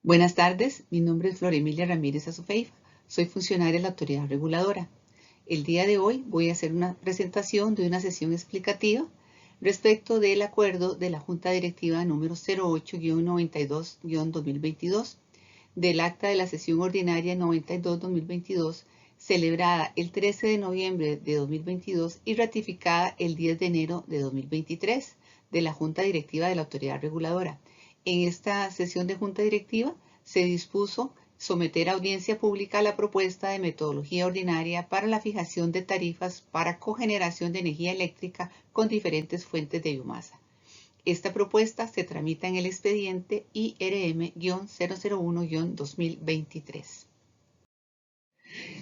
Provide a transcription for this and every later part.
Buenas tardes, mi nombre es Flor Emilia Ramírez Azufeifa, soy funcionaria de la Autoridad Reguladora. El día de hoy voy a hacer una presentación de una sesión explicativa respecto del acuerdo de la Junta Directiva número 08-92-2022 del acta de la sesión ordinaria 92-2022 celebrada el 13 de noviembre de 2022 y ratificada el 10 de enero de 2023 de la Junta Directiva de la Autoridad Reguladora. En esta sesión de Junta Directiva se dispuso someter a audiencia pública la propuesta de metodología ordinaria para la fijación de tarifas para cogeneración de energía eléctrica con diferentes fuentes de biomasa. Esta propuesta se tramita en el expediente IRM-001-2023.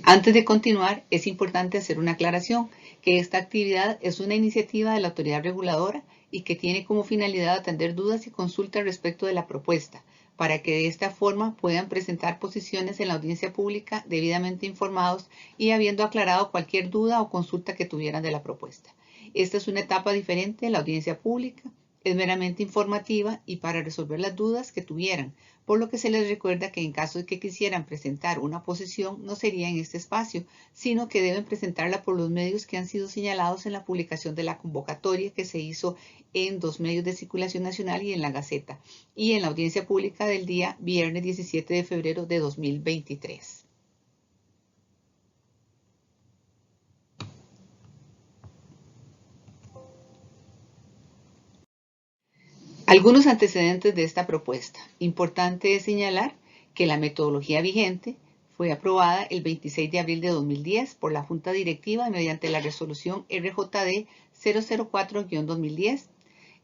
Antes de continuar, es importante hacer una aclaración, que esta actividad es una iniciativa de la autoridad reguladora y que tiene como finalidad atender dudas y consultas respecto de la propuesta, para que de esta forma puedan presentar posiciones en la audiencia pública debidamente informados y habiendo aclarado cualquier duda o consulta que tuvieran de la propuesta. Esta es una etapa diferente de la audiencia pública, es meramente informativa y para resolver las dudas que tuvieran, por lo que se les recuerda que en caso de que quisieran presentar una posición no sería en este espacio, sino que deben presentarla por los medios que han sido señalados en la publicación de la convocatoria que se hizo en 2 medios de circulación nacional y en la Gaceta, y en la audiencia pública del día viernes 17 de febrero de 2023. Algunos antecedentes de esta propuesta. Importante es señalar que la metodología vigente fue aprobada el 26 de abril de 2010 por la Junta Directiva mediante la resolución RJD 004-2010.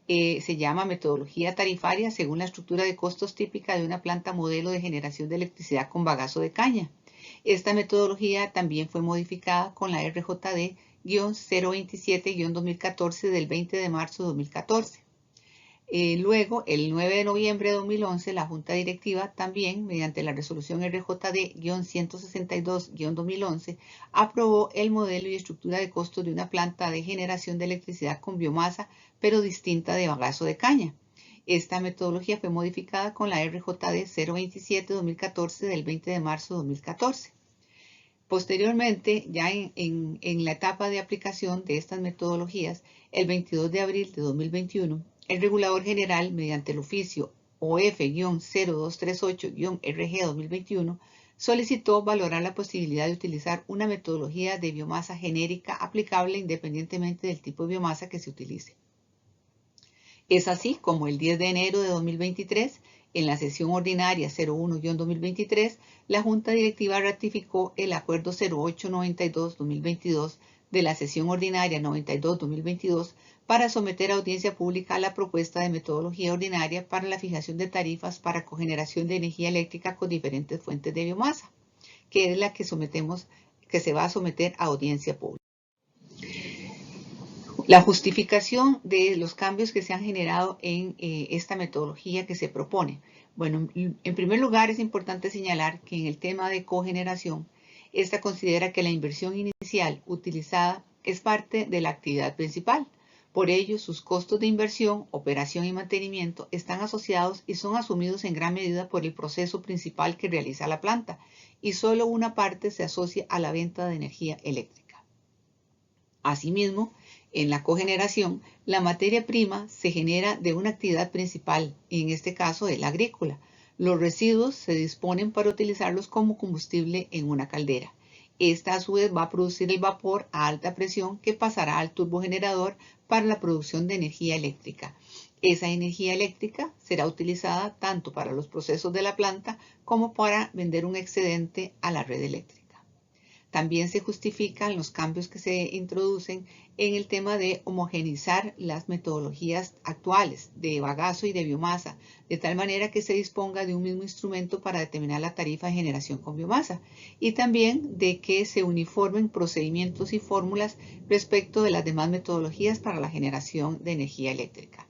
Se llama metodología tarifaria según la estructura de costos típica de una planta modelo de generación de electricidad con bagazo de caña. Esta metodología también fue modificada con la RJD-027-2014 del 20 de marzo de 2014. Luego, el 9 de noviembre de 2011, la Junta Directiva también, mediante la resolución RJD-162-2011, aprobó el modelo y estructura de costos de una planta de generación de electricidad con biomasa, pero distinta de bagazo de caña. Esta metodología fue modificada con la RJD-027-2014 del 20 de marzo de 2014. Posteriormente, ya en la etapa de aplicación de estas metodologías, el 22 de abril de 2021, el Regulador General, mediante el oficio OF-0238-RG 2021, solicitó valorar la posibilidad de utilizar una metodología de biomasa genérica aplicable independientemente del tipo de biomasa que se utilice. Es así como el 10 de enero de 2023, en la sesión ordinaria 01-2023, la Junta Directiva ratificó el Acuerdo 0892-2022 de la sesión ordinaria 92-2022 para someter a audiencia pública a la propuesta de metodología ordinaria para la fijación de tarifas para cogeneración de energía eléctrica con diferentes fuentes de biomasa, que es la que se va a someter a audiencia pública. La justificación de los cambios que se han generado en esta metodología que se propone. Bueno, en primer lugar es importante señalar que en el tema de cogeneración, esta considera que la inversión inicial utilizada es parte de la actividad principal. Por ello, sus costos de inversión, operación y mantenimiento están asociados y son asumidos en gran medida por el proceso principal que realiza la planta, y solo una parte se asocia a la venta de energía eléctrica. Asimismo, en la cogeneración, la materia prima se genera de una actividad principal, y en este caso es la agrícola. Los residuos se disponen para utilizarlos como combustible en una caldera. Esta a su vez va a producir el vapor a alta presión que pasará al turbogenerador para la producción de energía eléctrica. Esa energía eléctrica será utilizada tanto para los procesos de la planta como para vender un excedente a la red eléctrica. También se justifican los cambios que se introducen en el tema de homogeneizar las metodologías actuales de bagazo y de biomasa, de tal manera que se disponga de un mismo instrumento para determinar la tarifa de generación con biomasa, y también de que se uniformen procedimientos y fórmulas respecto de las demás metodologías para la generación de energía eléctrica.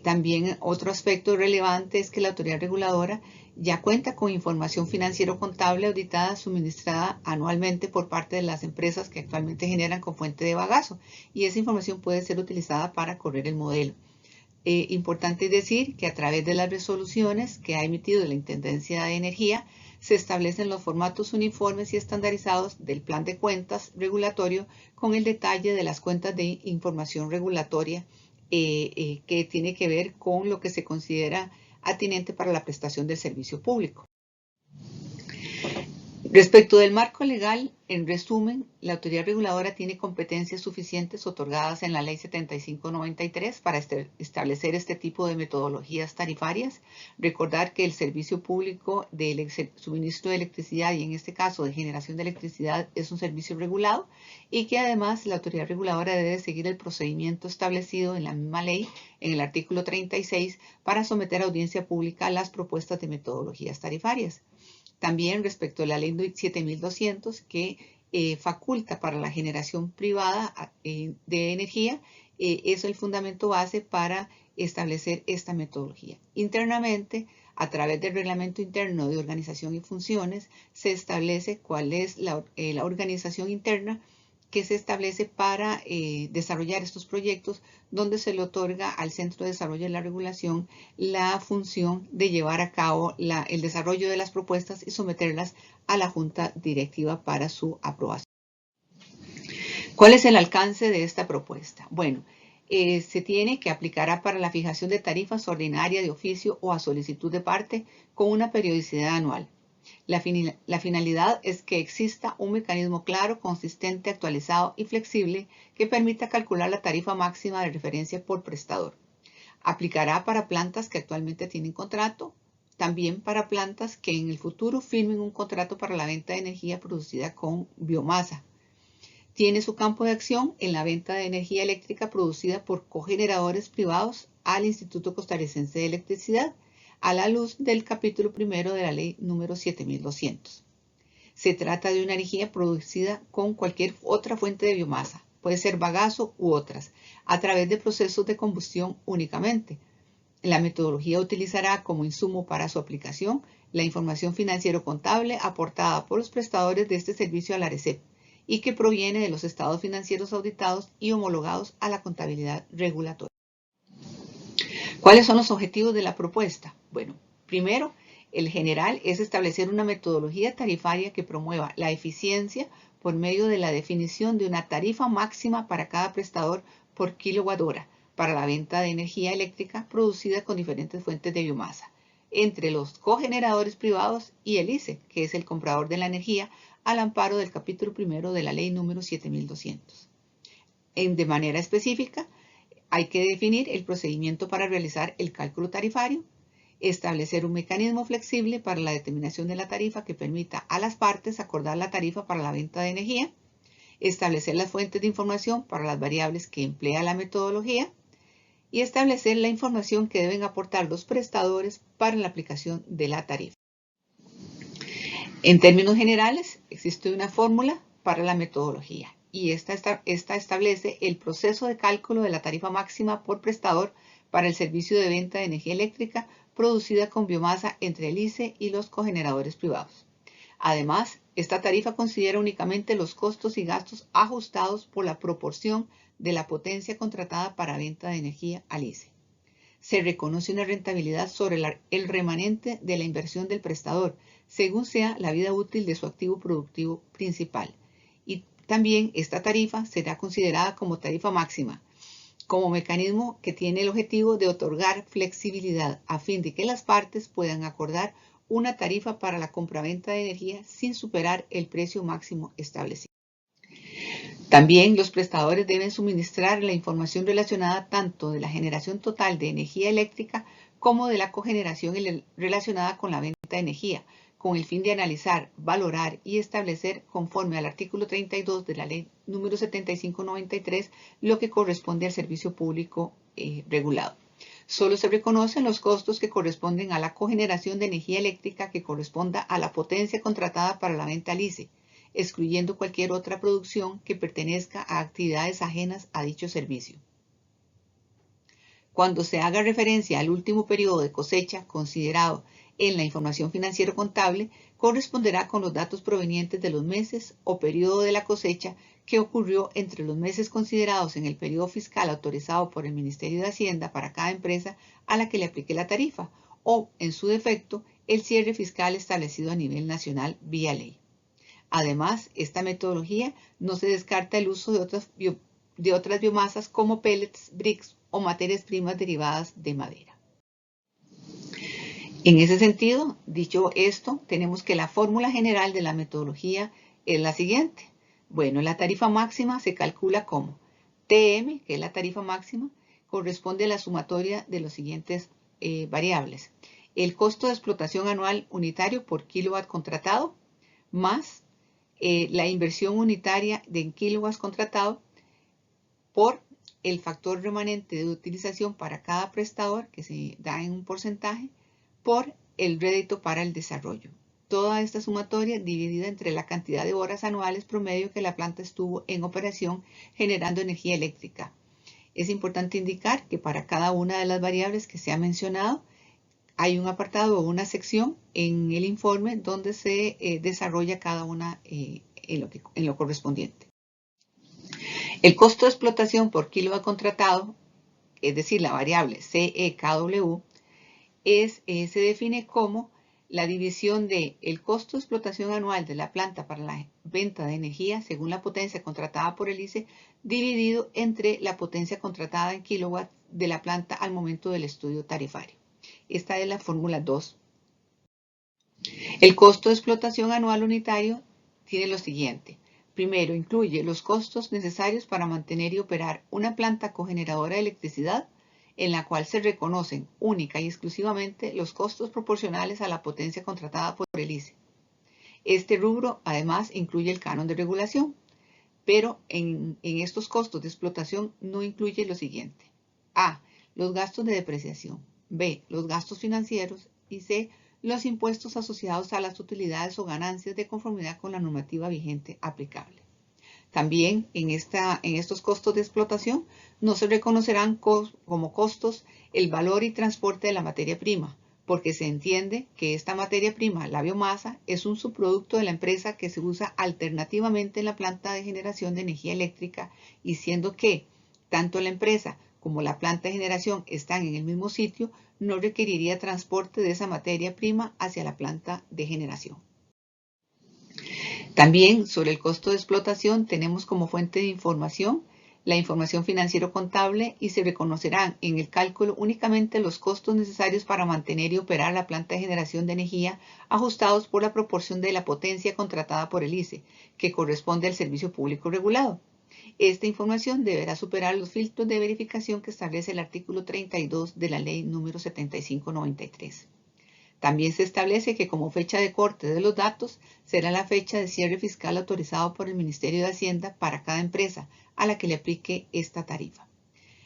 También otro aspecto relevante es que la autoridad reguladora ya cuenta con información financiero-contable auditada suministrada anualmente por parte de las empresas que actualmente generan con fuente de bagazo, y esa información puede ser utilizada para correr el modelo. Importante decir que a través de las resoluciones que ha emitido la Intendencia de Energía, se establecen los formatos uniformes y estandarizados del plan de cuentas regulatorio con el detalle de las cuentas de información regulatoria que tiene que ver con lo que se considera atinente para la prestación del servicio público. Respecto del marco legal, en resumen, la autoridad reguladora tiene competencias suficientes otorgadas en la Ley 7593 para establecer este tipo de metodologías tarifarias. Recordar que el servicio público del suministro de electricidad, y en este caso de generación de electricidad, es un servicio regulado y que además la autoridad reguladora debe seguir el procedimiento establecido en la misma ley, en el artículo 36, para someter a audiencia pública las propuestas de metodologías tarifarias. También respecto a la ley 7200 que faculta para la generación privada de energía, es el fundamento base para establecer esta metodología. Internamente, a través del reglamento interno de organización y funciones, se establece cuál es la organización interna que se establece para desarrollar estos proyectos, donde se le otorga al Centro de Desarrollo de la Regulación la función de llevar a cabo el desarrollo de las propuestas y someterlas a la Junta Directiva para su aprobación. ¿Cuál es el alcance de esta propuesta? Bueno, se tiene que aplicará para la fijación de tarifas ordinarias de oficio o a solicitud de parte con una periodicidad anual. La finalidad es que exista un mecanismo claro, consistente, actualizado y flexible que permita calcular la tarifa máxima de referencia por prestador. Aplicará para plantas que actualmente tienen contrato, también para plantas que en el futuro firmen un contrato para la venta de energía producida con biomasa. Tiene su campo de acción en la venta de energía eléctrica producida por cogeneradores privados al Instituto Costarricense de Electricidad, a la luz del capítulo primero de la ley número 7200. Se trata de una energía producida con cualquier otra fuente de biomasa, puede ser bagazo u otras, a través de procesos de combustión únicamente. La metodología utilizará como insumo para su aplicación la información financiero-contable aportada por los prestadores de este servicio a la ARECEP y que proviene de los estados financieros auditados y homologados a la contabilidad regulatoria. ¿Cuáles son los objetivos de la propuesta? Bueno, primero, el general es establecer una metodología tarifaria que promueva la eficiencia por medio de la definición de una tarifa máxima para cada prestador por kilowatt hora para la venta de energía eléctrica producida con diferentes fuentes de biomasa, entre los cogeneradores privados y el ICE, que es el comprador de la energía, al amparo del capítulo primero de la ley número 7200. De manera específica, hay que definir el procedimiento para realizar el cálculo tarifario, establecer un mecanismo flexible para la determinación de la tarifa que permita a las partes acordar la tarifa para la venta de energía, establecer las fuentes de información para las variables que emplea la metodología y establecer la información que deben aportar los prestadores para la aplicación de la tarifa. En términos generales, existe una fórmula para la metodología y esta establece el proceso de cálculo de la tarifa máxima por prestador para el servicio de venta de energía eléctrica producida con biomasa entre el ICE y los cogeneradores privados. Además, esta tarifa considera únicamente los costos y gastos ajustados por la proporción de la potencia contratada para venta de energía al ICE. Se reconoce una rentabilidad sobre el remanente de la inversión del prestador, según sea la vida útil de su activo productivo principal. Y también esta tarifa será considerada como tarifa máxima, como mecanismo que tiene el objetivo de otorgar flexibilidad a fin de que las partes puedan acordar una tarifa para la compraventa de energía sin superar el precio máximo establecido. También los prestadores deben suministrar la información relacionada tanto de la generación total de energía eléctrica como de la cogeneración relacionada con la venta de energía, con el fin de analizar, valorar y establecer conforme al artículo 32 de la ley número 7593 lo que corresponde al servicio público regulado. Solo se reconocen los costos que corresponden a la cogeneración de energía eléctrica que corresponda a la potencia contratada para la venta al ICE, excluyendo cualquier otra producción que pertenezca a actividades ajenas a dicho servicio. Cuando se haga referencia al último periodo de cosecha considerado en la información financiero-contable corresponderá con los datos provenientes de los meses o periodo de la cosecha que ocurrió entre los meses considerados en el periodo fiscal autorizado por el Ministerio de Hacienda para cada empresa a la que le aplique la tarifa, o, en su defecto, el cierre fiscal establecido a nivel nacional vía ley. Además, esta metodología no se descarta el uso de otras biomasas como pellets, bricks o materias primas derivadas de madera. En ese sentido, dicho esto, tenemos que la fórmula general de la metodología es la siguiente. Bueno, la tarifa máxima se calcula como TM, que es la tarifa máxima, corresponde a la sumatoria de los siguientes variables. El costo de explotación anual unitario por kilowatt contratado, más la inversión unitaria de kilowatts contratado por el factor remanente de utilización para cada prestador, que se da en un porcentaje, por el rédito para el desarrollo. Toda esta sumatoria dividida entre la cantidad de horas anuales promedio que la planta estuvo en operación generando energía eléctrica. Es importante indicar que para cada una de las variables que se ha mencionado, hay un apartado o una sección en el informe donde se desarrolla cada una en lo correspondiente. El costo de explotación por kilowatt contratado, es decir, la variable CEKW, se define como la división de el costo de explotación anual de la planta para la venta de energía según la potencia contratada por el ICE dividido entre la potencia contratada en kilowatts de la planta al momento del estudio tarifario. Esta es la fórmula 2. El costo de explotación anual unitario tiene lo siguiente. Primero, incluye los costos necesarios para mantener y operar una planta cogeneradora de electricidad en la cual se reconocen única y exclusivamente los costos proporcionales a la potencia contratada por el ICE. Este rubro además incluye el canon de regulación, pero en estos costos de explotación no incluye lo siguiente. A. Los gastos de depreciación. B. Los gastos financieros. Y C. Los impuestos asociados a las utilidades o ganancias de conformidad con la normativa vigente aplicable. También en estos costos de explotación no se reconocerán como costos el valor y transporte de la materia prima, porque se entiende que esta materia prima, la biomasa, es un subproducto de la empresa que se usa alternativamente en la planta de generación de energía eléctrica y siendo que tanto la empresa como la planta de generación están en el mismo sitio, no requeriría transporte de esa materia prima hacia la planta de generación. También sobre el costo de explotación tenemos como fuente de información la información financiero-contable y se reconocerán en el cálculo únicamente los costos necesarios para mantener y operar la planta de generación de energía ajustados por la proporción de la potencia contratada por el ICE, que corresponde al servicio público regulado. Esta información deberá superar los filtros de verificación que establece el artículo 32 de la Ley número 7593. También se establece que como fecha de corte de los datos será la fecha de cierre fiscal autorizado por el Ministerio de Hacienda para cada empresa a la que le aplique esta tarifa.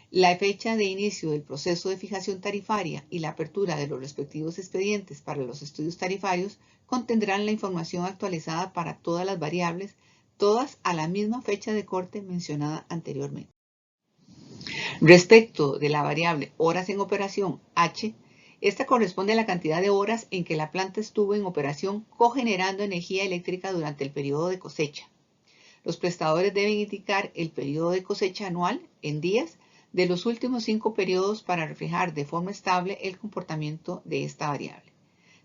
La fecha de inicio del proceso de fijación tarifaria y la apertura de los respectivos expedientes para los estudios tarifarios contendrán la información actualizada para todas las variables, todas a la misma fecha de corte mencionada anteriormente. Respecto de la variable horas en operación H, esta corresponde a la cantidad de horas en que la planta estuvo en operación cogenerando energía eléctrica durante el periodo de cosecha. Los prestadores deben indicar el periodo de cosecha anual en días de los últimos 5 periodos para reflejar de forma estable el comportamiento de esta variable.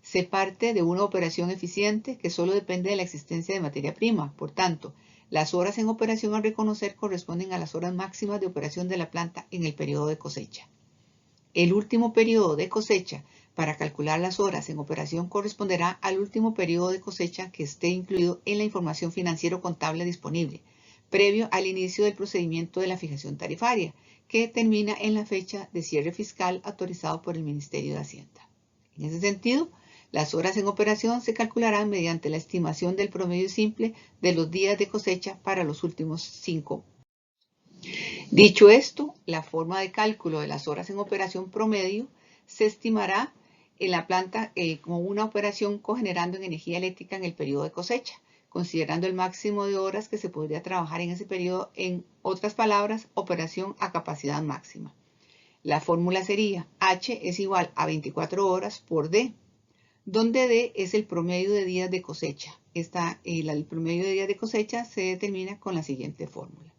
Se parte de una operación eficiente que solo depende de la existencia de materia prima. Por tanto, las horas en operación a reconocer corresponden a las horas máximas de operación de la planta en el periodo de cosecha. El último periodo de cosecha para calcular las horas en operación corresponderá al último periodo de cosecha que esté incluido en la información financiero-contable disponible, previo al inicio del procedimiento de la fijación tarifaria, que termina en la fecha de cierre fiscal autorizado por el Ministerio de Hacienda. En ese sentido, las horas en operación se calcularán mediante la estimación del promedio simple de los días de cosecha para los últimos 5. Dicho esto, la forma de cálculo de las horas en operación promedio se estimará en la planta como una operación cogenerando en energía eléctrica en el periodo de cosecha, considerando el máximo de horas que se podría trabajar en ese periodo, en otras palabras, operación a capacidad máxima. La fórmula sería H es igual a 24 horas por D, donde D es el promedio de días de cosecha. El promedio de días de cosecha se determina con la siguiente fórmula.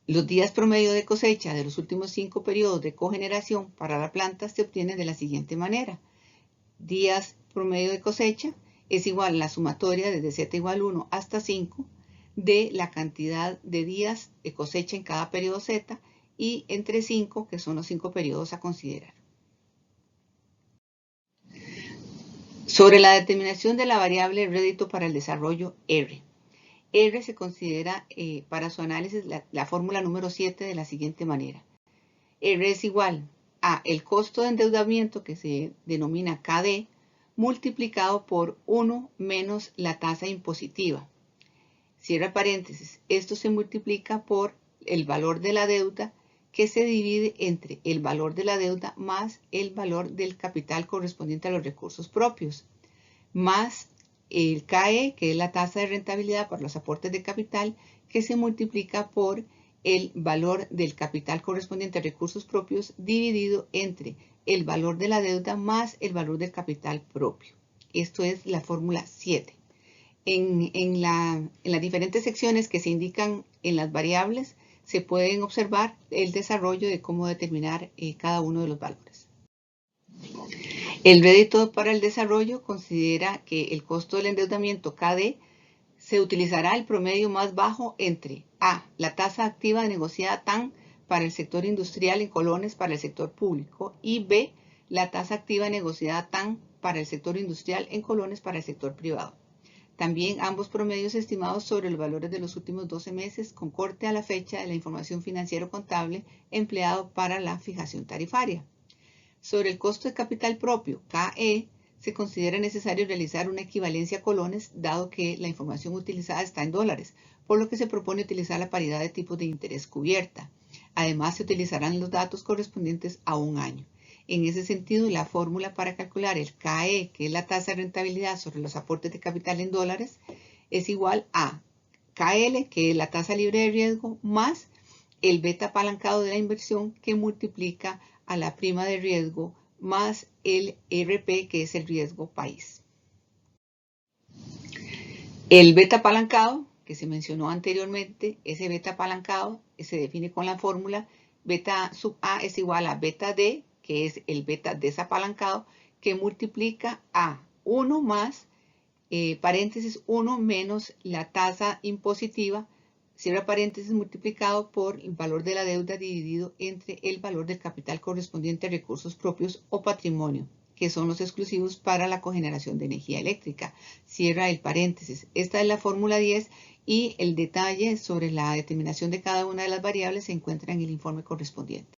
Los días promedio de cosecha de los últimos 5 periodos de cogeneración para la planta se obtienen de la siguiente manera. Días promedio de cosecha es igual a la sumatoria desde z igual 1 hasta 5 de la cantidad de días de cosecha en cada periodo z y entre 5, que son los 5 periodos a considerar. Sobre la determinación de la variable rédito para el desarrollo R. R se considera para su análisis la fórmula número 7 de la siguiente manera. R es igual a el costo de endeudamiento, que se denomina KD, multiplicado por 1 menos la tasa impositiva. Cierra paréntesis. Esto se multiplica por el valor de la deuda, que se divide entre el valor de la deuda más el valor del capital correspondiente a los recursos propios, más el KE, que es la tasa de rentabilidad para los aportes de capital, que se multiplica por el valor del capital correspondiente a recursos propios dividido entre el valor de la deuda más el valor del capital propio. Esto es la fórmula 7. En las diferentes secciones que se indican en las variables se pueden observar el desarrollo de cómo determinar cada uno de los valores. El rédito para el desarrollo considera que el costo del endeudamiento KD se utilizará el promedio más bajo entre A, la tasa activa negociada TAN para el sector industrial en colones para el sector público y B, la tasa activa negociada TAN para el sector industrial en colones para el sector privado. También ambos promedios estimados sobre los valores de los últimos 12 meses con corte a la fecha de la información financiero-contable empleado para la fijación tarifaria. Sobre el costo de capital propio, KE, se considera necesario realizar una equivalencia a colones, dado que la información utilizada está en dólares, por lo que se propone utilizar la paridad de tipos de interés cubierta. Además, se utilizarán los datos correspondientes a un año. En ese sentido, la fórmula para calcular el KE, que es la tasa de rentabilidad sobre los aportes de capital en dólares, es igual a KL, que es la tasa libre de riesgo, más el beta apalancado de la inversión, que multiplica a la prima de riesgo más el RP, que es el riesgo país. El beta apalancado, que se mencionó anteriormente, ese beta apalancado se define con la fórmula beta sub A es igual a beta D, que es el beta desapalancado, que multiplica a 1 más, paréntesis, 1 menos la tasa impositiva, cierra paréntesis, multiplicado por el valor de la deuda dividido entre el valor del capital correspondiente a recursos propios o patrimonio, que son los exclusivos para la cogeneración de energía eléctrica. Cierra el paréntesis. Esta es la fórmula 10 y el detalle sobre la determinación de cada una de las variables se encuentra en el informe correspondiente.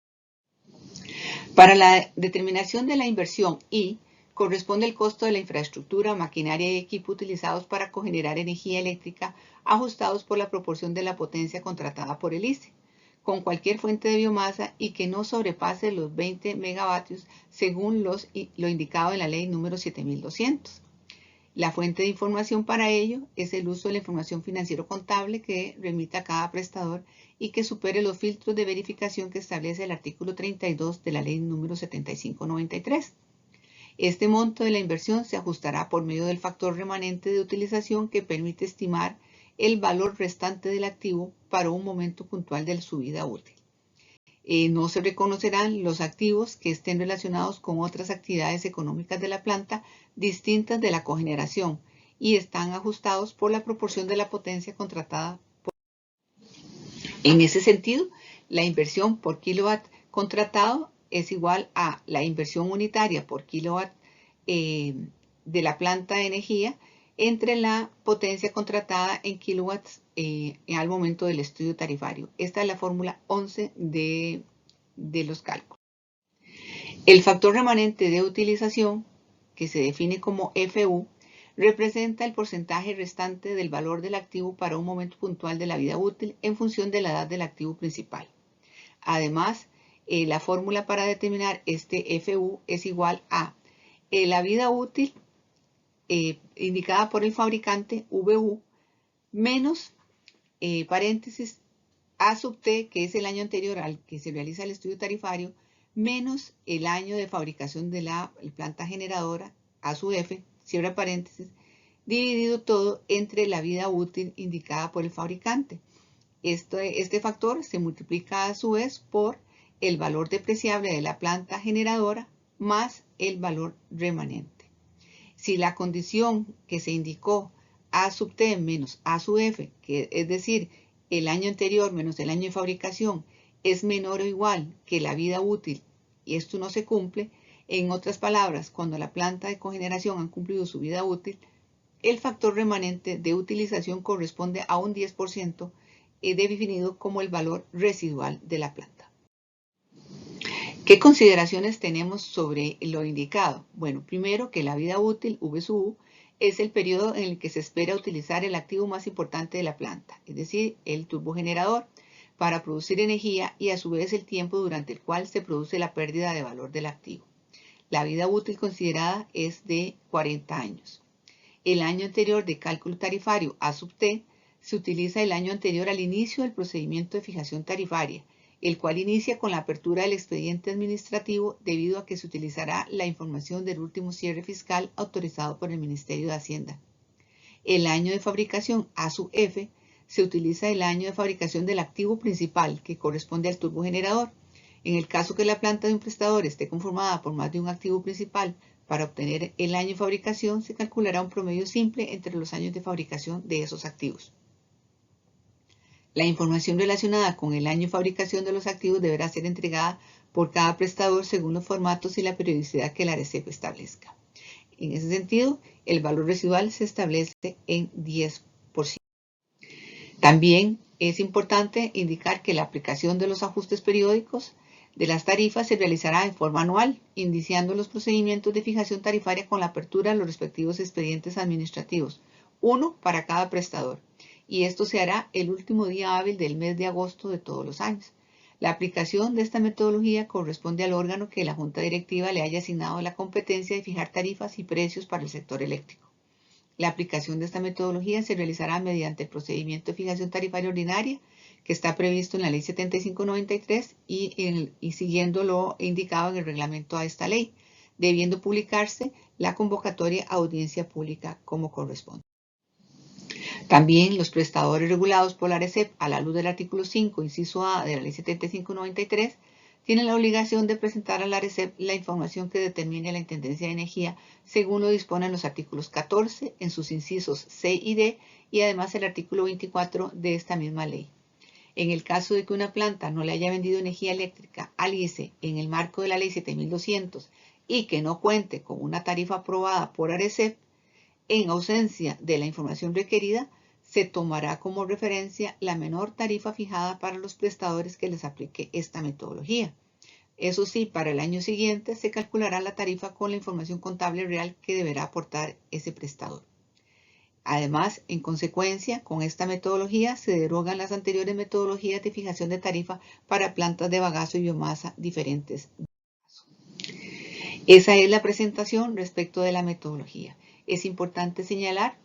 Para la determinación de la inversión I, corresponde el costo de la infraestructura, maquinaria y equipo utilizados para cogenerar energía eléctrica ajustados por la proporción de la potencia contratada por el ICE, con cualquier fuente de biomasa y que no sobrepase los 20 megavatios según lo indicado en la ley número 7200. La fuente de información para ello es el uso de la información financiero-contable que remita cada prestador y que supere los filtros de verificación que establece el artículo 32 de la ley número 7593. Este monto de la inversión se ajustará por medio del factor remanente de utilización que permite estimar el valor restante del activo para un momento puntual de su vida útil. No se reconocerán los activos que estén relacionados con otras actividades económicas de la planta distintas de la cogeneración y están ajustados por la proporción de la potencia contratada. En ese sentido, la inversión por kilowatt contratado es igual a la inversión unitaria por kilowatt de la planta de energía entre la potencia contratada en kilowatts al momento del estudio tarifario. Esta es la fórmula 11 de los cálculos. El factor remanente de utilización, que se define como FU, representa el porcentaje restante del valor del activo para un momento puntual de la vida útil en función de la edad del activo principal. Además, la fórmula para determinar este FU es igual a la vida útil indicada por el fabricante, VU, menos, paréntesis, A sub T, que es el año anterior al que se realiza el estudio tarifario, menos el año de fabricación de la planta generadora, A sub F, cierra paréntesis, dividido todo entre la vida útil indicada por el fabricante. Este factor se multiplica a su vez por el valor depreciable de la planta generadora más el valor remanente. Si la condición que se indicó A sub T menos A sub F, que es decir, el año anterior menos el año de fabricación, es menor o igual que la vida útil y esto no se cumple, en otras palabras, cuando la planta de cogeneración ha cumplido su vida útil, el factor remanente de utilización corresponde a un 10% definido como el valor residual de la planta. ¿Qué consideraciones tenemos sobre lo indicado? Bueno, primero que la vida útil, V sub U, es el periodo en el que se espera utilizar el activo más importante de la planta, es decir, el turbogenerador, para producir energía y a su vez el tiempo durante el cual se produce la pérdida de valor del activo. La vida útil considerada es de 40 años. El año anterior de cálculo tarifario A sub T se utiliza el año anterior al inicio del procedimiento de fijación tarifaria, el cual inicia con la apertura del expediente administrativo debido a que se utilizará la información del último cierre fiscal autorizado por el Ministerio de Hacienda. El año de fabricación A sub F se utiliza el año de fabricación del activo principal que corresponde al turbogenerador. En el caso que la planta de un prestador esté conformada por más de un activo principal, para obtener el año de fabricación se calculará un promedio simple entre los años de fabricación de esos activos. La información relacionada con el año de fabricación de los activos deberá ser entregada por cada prestador según los formatos y la periodicidad que la ARECEP establezca. En ese sentido, el valor residual se establece en 10%. También es importante indicar que la aplicación de los ajustes periódicos de las tarifas se realizará en forma anual, iniciando los procedimientos de fijación tarifaria con la apertura de los respectivos expedientes administrativos, uno para cada prestador, y esto se hará el último día hábil del mes de agosto de todos los años. La aplicación de esta metodología corresponde al órgano que la Junta Directiva le haya asignado la competencia de fijar tarifas y precios para el sector eléctrico. La aplicación de esta metodología se realizará mediante el procedimiento de fijación tarifaria ordinaria que está previsto en la Ley 7593 y siguiendo lo indicado en el reglamento a esta ley, debiendo publicarse la convocatoria a audiencia pública como corresponde. También los prestadores regulados por la ARECEP a la luz del artículo 5, inciso A de la Ley 7593, tienen la obligación de presentar a la ARECEP la información que determine la Intendencia de Energía según lo disponen los artículos 14 en sus incisos C y D y además el artículo 24 de esta misma ley. En el caso de que una planta no le haya vendido energía eléctrica al ICE en el marco de la Ley 7200 y que no cuente con una tarifa aprobada por ARECEP, en ausencia de la información requerida, se tomará como referencia la menor tarifa fijada para los prestadores que les aplique esta metodología. Eso sí, para el año siguiente se calculará la tarifa con la información contable real que deberá aportar ese prestador. Además, en consecuencia, con esta metodología se derogan las anteriores metodologías de fijación de tarifa para plantas de bagazo y biomasa diferentes. Esa es la presentación respecto de la metodología. Es importante señalar